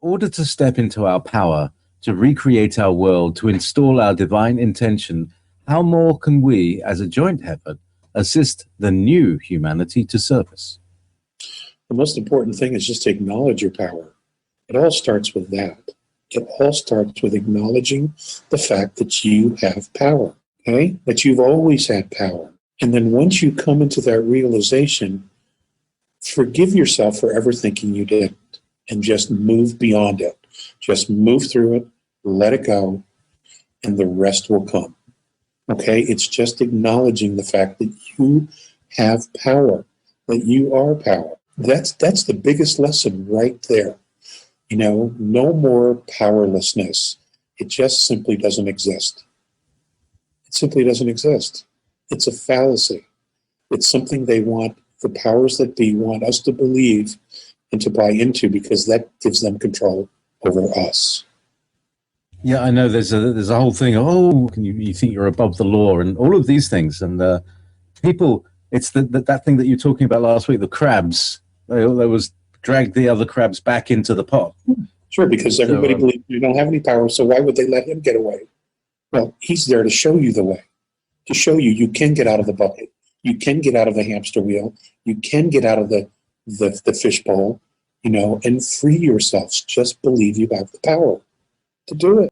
order to step into our power, to recreate our world, to install our divine intention, how more can we, as a joint effort, assist the new humanity to surface? The most important thing is just to acknowledge your power. It all starts with that. It all starts with acknowledging the fact that you have power, okay? That you've always had power. And then once you come into that realization, forgive yourself for ever thinking you didn't, and just move beyond it. Just move through it, let it go, and the rest will come. Okay? It's just acknowledging the fact that you have power, that you are power. That's the biggest lesson right there. You know, no more powerlessness. It just simply doesn't exist. It simply doesn't exist. It's a fallacy. It's something they want, the powers that be want us to believe and to buy into, because that gives them control over us. Yeah, I know there's a whole thing. Oh, you think you're above the law and all of these things. And people, it's that thing that you were talking about last week, the crabs. They was dragged the other crabs back into the pot. Sure, because everybody believes you don't have any power, so why would they let him get away? Well, he's there to show you the way, to show you can get out of the bucket. You can get out of the hamster wheel. You can get out of the fishbowl, you know, and free yourselves. Just believe you have the power to do it.